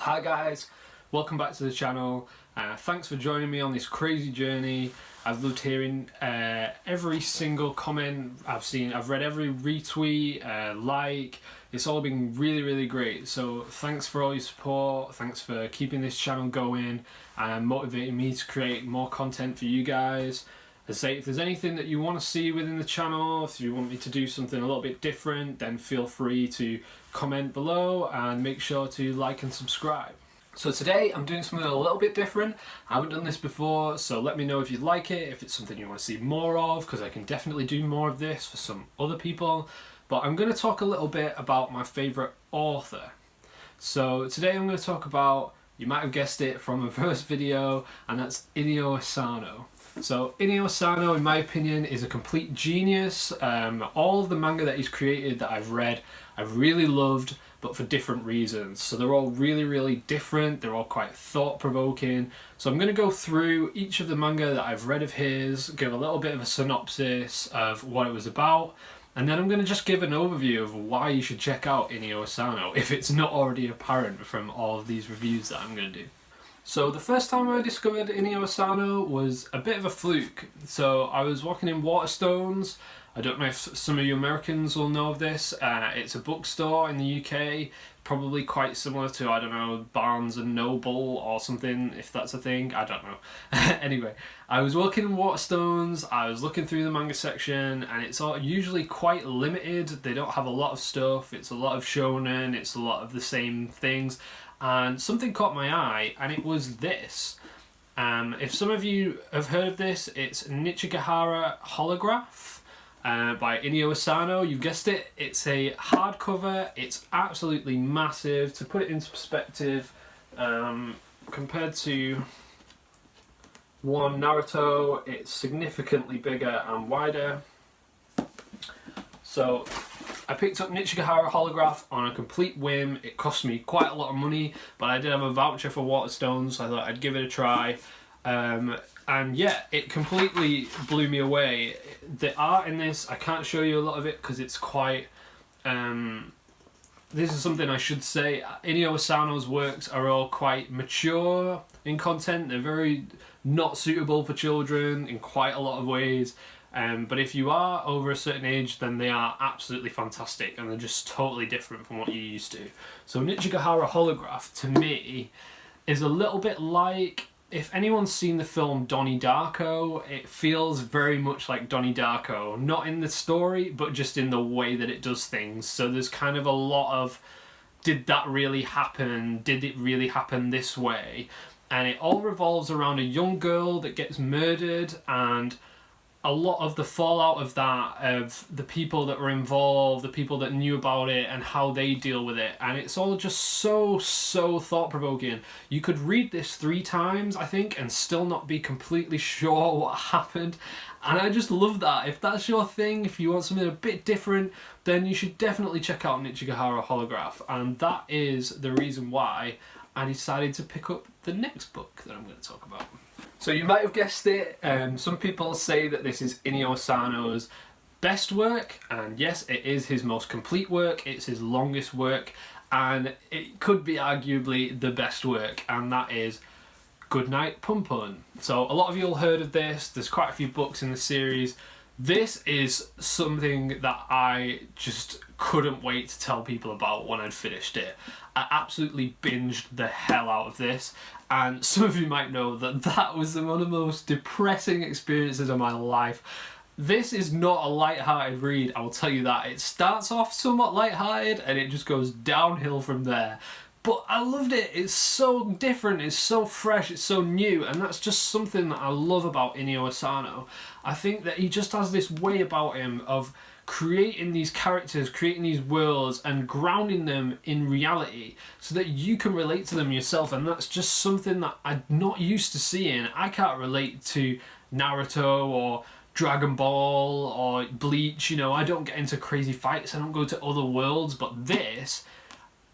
Hi guys, welcome back to the channel. Thanks for joining me on this crazy journey. I've loved hearing every single comment I've seen. I've read every retweet, like. It's all been really great. So thanks for all your support. Thanks for keeping this channel going and motivating me to create more content for you guys. As I say, if there's anything that you want to see within the channel, if you want me to do something a little bit different, then feel free to comment below and make sure to like and subscribe. So today I'm doing something a little bit different. I haven't done this before, so let me know if you'd like it, if it's something you want to see more of, because I can definitely do more of this for some other people. But I'm going to talk a little bit about my favourite author. So today I'm going to talk about, you might have guessed it from the first video, and that's Inio Asano. So Inio Asano, in my opinion, is a complete genius. All of the manga that he's created that I've read, I've really loved, but for different reasons. So they're all really different. They're all quite thought-provoking. So I'm going to go through each of the manga that I've read of his, give a little bit of a synopsis of what it was about, and then I'm going to just give an overview of why you should check out Inio Asano, if it's not already apparent from all of these reviews that I'm going to do. So the first time I discovered Inio Asano was a bit of a fluke. So I was walking in Waterstones. I don't know if some of you Americans will know of this. It's a bookstore in the UK, probably quite similar to, I don't know, Barnes and Noble or something, if that's a thing, I don't know. Anyway, I was walking in Waterstones, I was looking through the manga section, and it's all usually quite limited. They don't have a lot of stuff, it's a lot of shonen, it's a lot of the same things, and something caught my eye, and it was this. If some of you have heard of this, it's Kihara Holograph. By Inio Asano. You guessed it, it's a hardcover. It's absolutely massive. To put it into perspective, compared to one Naruto, it's significantly bigger and wider. So I picked up Kihara Holograph on a complete whim. It cost me quite a lot of money, but I did have a voucher for Waterstones, so I thought I'd give it a try. And yeah, it completely blew me away. The art in this, I can't show you a lot of it because it's quite... this is something I should say. Inio Asano's works are all quite mature in content. They're very not suitable for children in quite a lot of ways. But if you are over a certain age, then they are absolutely fantastic and they're just totally different from what you're used to. So Kihara Holograph, to me, is a little bit like... If anyone's seen the film Donnie Darko, it feels very much like Donnie Darko. Not in the story, but just in the way that it does things. So there's kind of a lot of, did that really happen? Did it really happen this way? And it all revolves around a young girl that gets murdered, and a lot of the fallout of that, of the people that were involved, the people that knew about it and how they deal with it. And it's all just so thought-provoking. You could read this 3 times, I think, and still not be completely sure what happened. And I just love that. If that's your thing, if you want something a bit different, then you should definitely check out Kihara Holograph. And that is the reason why I decided to pick up the next book that I'm going to talk about. So you might have guessed it, some people say that this is Inio Asano's best work, and yes, it is his most complete work, it's his longest work, and it could be arguably the best work, and that is Goodnight Pump. So a lot of you will heard of this, there's quite a few books in the series. This is something that I just couldn't wait to tell people about when I'd finished it. I absolutely binged the hell out of this, and some of you might know that that was one of the most depressing experiences of my life. This is not a light-hearted read, I will tell you that. It starts off somewhat light-hearted and it just goes downhill from there. But I loved it, it's so different, it's so fresh, it's so new, and that's just something that I love about Inio Asano. I think that he just has this way about him of creating these characters, creating these worlds, and grounding them in reality so that you can relate to them yourself, and that's just something that I'm not used to seeing. I can't relate to Naruto or Dragon Ball or Bleach, you know, I don't get into crazy fights, I don't go to other worlds, but this...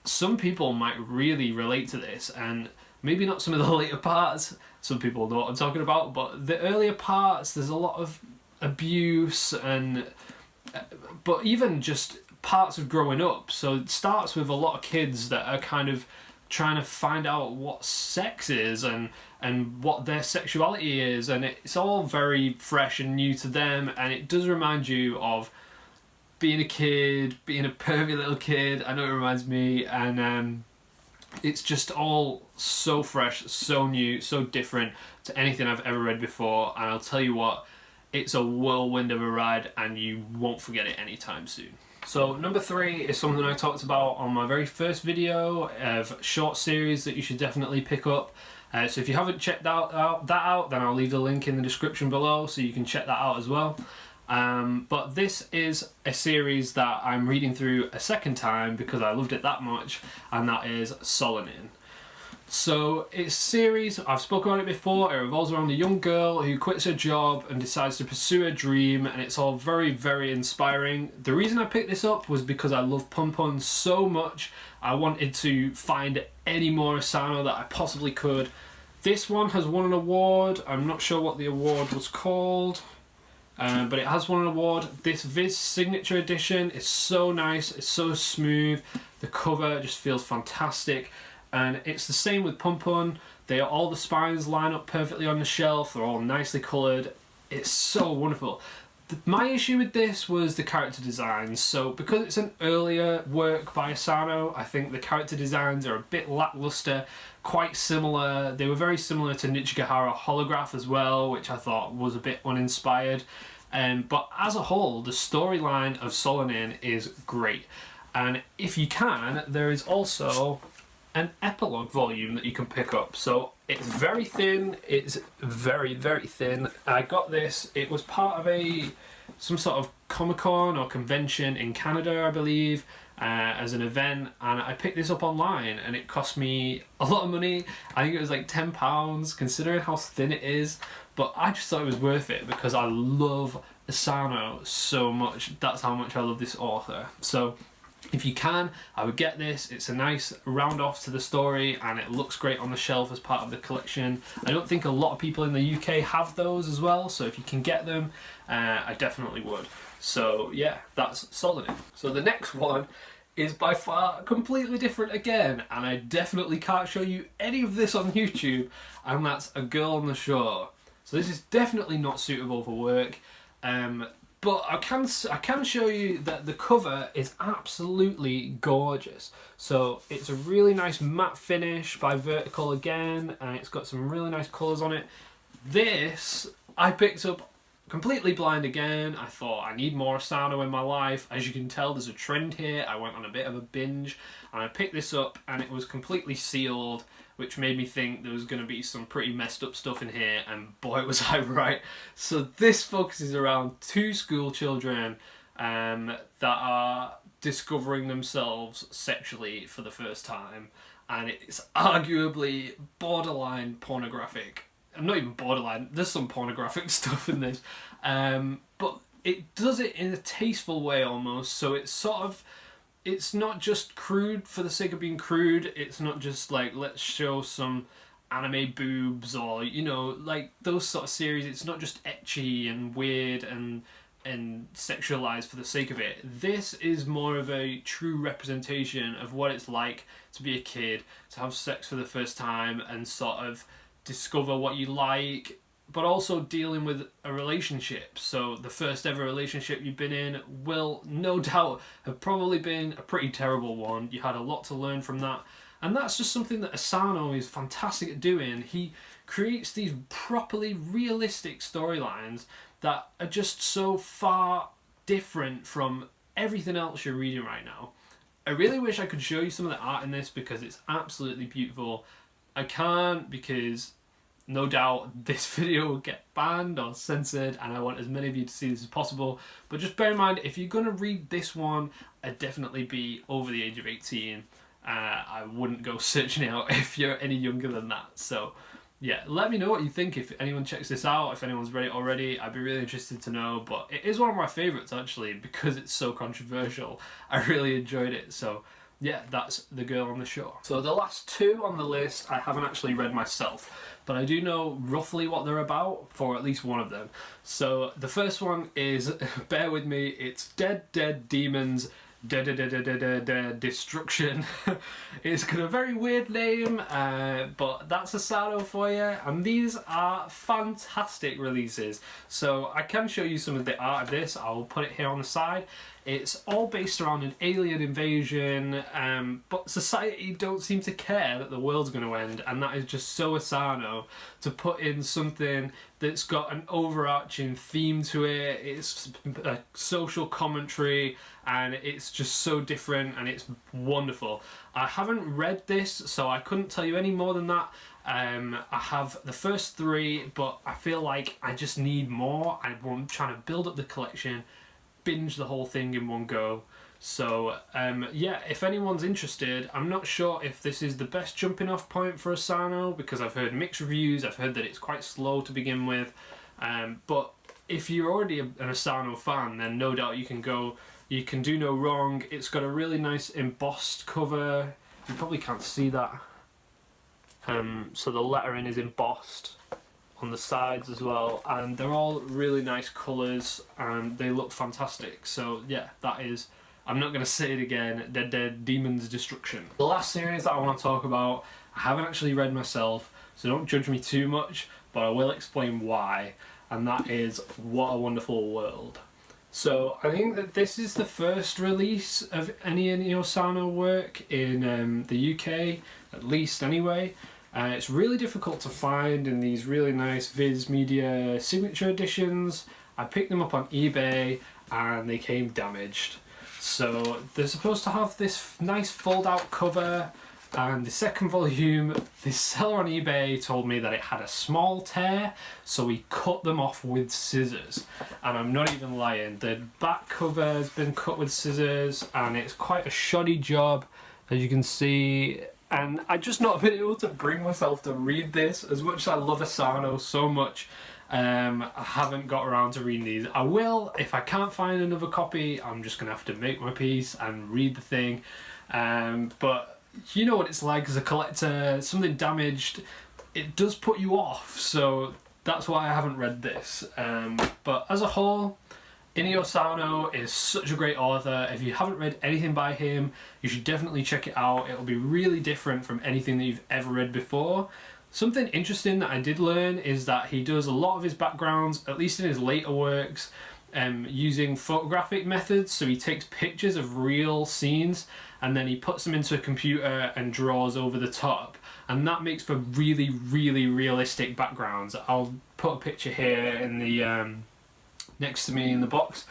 Some people might really relate to this, and maybe not some of the later parts, some people know what I'm talking about, but the earlier parts, there's a lot of abuse, and but even just parts of growing up. So it starts with a lot of kids that are kind of trying to find out what sex is and what their sexuality is, and it's all very fresh and new to them, and it does remind you of being a kid, being a pervy little kid. I know it reminds me, and it's just all so fresh, so new, so different to anything I've ever read before, and I'll tell you what, it's a whirlwind of a ride and you won't forget it anytime soon. So number 3 is something I talked about on my very first video of short series that you should definitely pick up. So if you haven't checked that out, then I'll leave the link in the description below so you can check that out as well. But this is a series that I'm reading through a second time because I loved it that much, and that is Solonin. So it's a series, I've spoken about it before, it revolves around a young girl who quits her job and decides to pursue her dream, and it's all very, very inspiring. The reason I picked this up was because I love Pum so much. I wanted to find any more Asano that I possibly could. This one has won an award. I'm not sure what the award was called, but it has won an award. This Viz Signature Edition is so nice, it's so smooth, the cover just feels fantastic. And it's the same with Pum. All the spines line up perfectly on the shelf. They're all nicely coloured. It's so wonderful. My issue with this was the character designs. So because it's an earlier work by Asano, I think the character designs are a bit lackluster, quite similar. They were very similar to Kihara Holograph as well, which I thought was a bit uninspired. But as a whole, the storyline of Solonin is great. And if you can, there is also an epilogue volume that you can pick up. So it's very thin, it's very, very thin. I got this, it was part of some sort of Comic-Con or convention in Canada, I believe, as an event, and I picked this up online and it cost me a lot of money. I think it was like £10 considering how thin it is, but I just thought it was worth it because I love Asano so much. That's how much I love this author. So if you can, I would get this. It's a nice round off to the story and it looks great on the shelf as part of the collection. I don't think a lot of people in the UK have those as well, so if you can get them, I definitely would. So yeah, that's Solonin. So the next one is by far completely different again, and I definitely can't show you any of this on YouTube, and that's A Girl on the Shore. So this is definitely not suitable for work. But I can show you that the cover is absolutely gorgeous. So it's a really nice matte finish by Vertical again, and it's got some really nice colours on it. This I picked up completely blind again. I thought I need more Asano in my life. As you can tell, there's a trend here. I went on a bit of a binge and I picked this up and it was completely sealed, which made me think there was going to be some pretty messed up stuff in here, and boy was I right. So this focuses around 2 school children that are discovering themselves sexually for the first time, and it's arguably borderline pornographic. Not even borderline, there's some pornographic stuff in this, but it does it in a tasteful way almost, so it's sort of, it's not just crude for the sake of being crude. It's not just like, let's show some anime boobs or, you know, like those sort of series. It's not just ecchi and weird and sexualized for the sake of it. This is more of a true representation of what it's like to be a kid, to have sex for the first time and sort of discover what you like, but also dealing with a relationship. So the first ever relationship you've been in will no doubt have probably been a pretty terrible one. You had a lot to learn from that. And that's just something that Asano is fantastic at doing. He creates these properly realistic storylines that are just so far different from everything else you're reading right now. I really wish I could show you some of the art in this because it's absolutely beautiful. I can't because no doubt this video will get banned or censored and I want as many of you to see this as possible. But just bear in mind, if you're going to read this one, I'd definitely be over the age of 18. I wouldn't go searching out if you're any younger than that. So yeah, let me know what you think if anyone checks this out, if anyone's read it already. I'd be really interested to know, but it is one of my favourites actually because it's so controversial. I really enjoyed it. So yeah, that's The Girl on the Shore. So the last 2 on the list I haven't actually read myself, but I do know roughly what they're about for at least one of them. So the first one is, bear with me, it's Dead Dead Demons Destruction. It's got a very weird name, but that's Asano for you, and these are fantastic releases. So I can show you some of the art of this. I'll put it here on the side. It's all based around an alien invasion, but society don't seem to care that the world's going to end, and that is just so Asano to put in something that's got an overarching theme to it. It's a social commentary, and it's just so different, and it's wonderful. I haven't read this, so I couldn't tell you any more than that. I have the first 3, but I feel like I just need more. I'm trying to build up the collection, binge the whole thing in one go. So yeah, if anyone's interested, I'm not sure if this is the best jumping off point for Asano, because I've heard mixed reviews. I've heard that it's quite slow to begin with, but if you're already an Asano fan, then no doubt you can go. You can do no wrong. It's got a really nice embossed cover. You probably can't see that. So the lettering is embossed on the sides as well, and they're all really nice colours and they look fantastic. So yeah, that is, I'm not going to say it again, Dead Demon's Destruction. The last series that I want to talk about, I haven't actually read myself, so don't judge me too much, but I will explain why, and that is What a Wonderful World. So I think that this is the first release of any Inio Asano work in the UK, at least anyway. It's really difficult to find in these really nice Viz Media signature editions. I picked them up on eBay and they came damaged. So they're supposed to have this nice fold out cover, and the second volume, the seller on eBay told me that it had a small tear, so he cut them off with scissors. And I'm not even lying, the back cover has been cut with scissors and it's quite a shoddy job, as you can see. And I've just not been able to bring myself to read this. As much as I love Asano so much, I haven't got around to reading these. I will, if I can't find another copy, I'm just going to have to make my peace and read the thing. But you know what it's like as a collector, something damaged, it does put you off, so that's why I haven't read this. But as a whole, Inio Asano is such a great author. If you haven't read anything by him, you should definitely check it out. It'll be really different from anything that you've ever read before. Something interesting that I did learn is that he does a lot of his backgrounds, at least in his later works, using photographic methods. So he takes pictures of real scenes and then he puts them into a computer and draws over the top, and that makes for really, really realistic backgrounds. I'll put a picture here in the next to me in the box,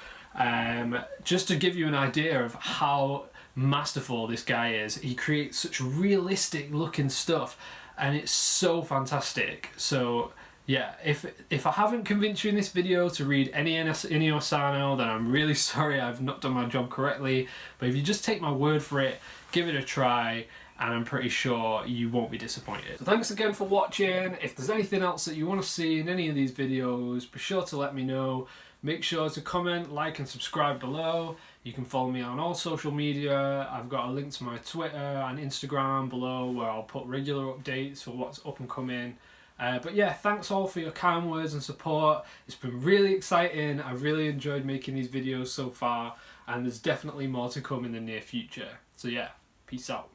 just to give you an idea of how masterful this guy is. He creates such realistic looking stuff and it's so fantastic. So yeah, if I haven't convinced you in this video to read any Inio Asano, then I'm really sorry, I've not done my job correctly. But if you just take my word for it, give it a try, and I'm pretty sure you won't be disappointed. So thanks again for watching. If there's anything else that you want to see in any of these videos, be sure to let me know. Make sure to comment, like and subscribe below. You can follow me on all social media. I've got a link to my Twitter and Instagram below where I'll put regular updates for what's up and coming. But yeah, thanks all for your kind words and support. It's been really exciting. I've really enjoyed making these videos so far, and there's definitely more to come in the near future. So yeah, peace out.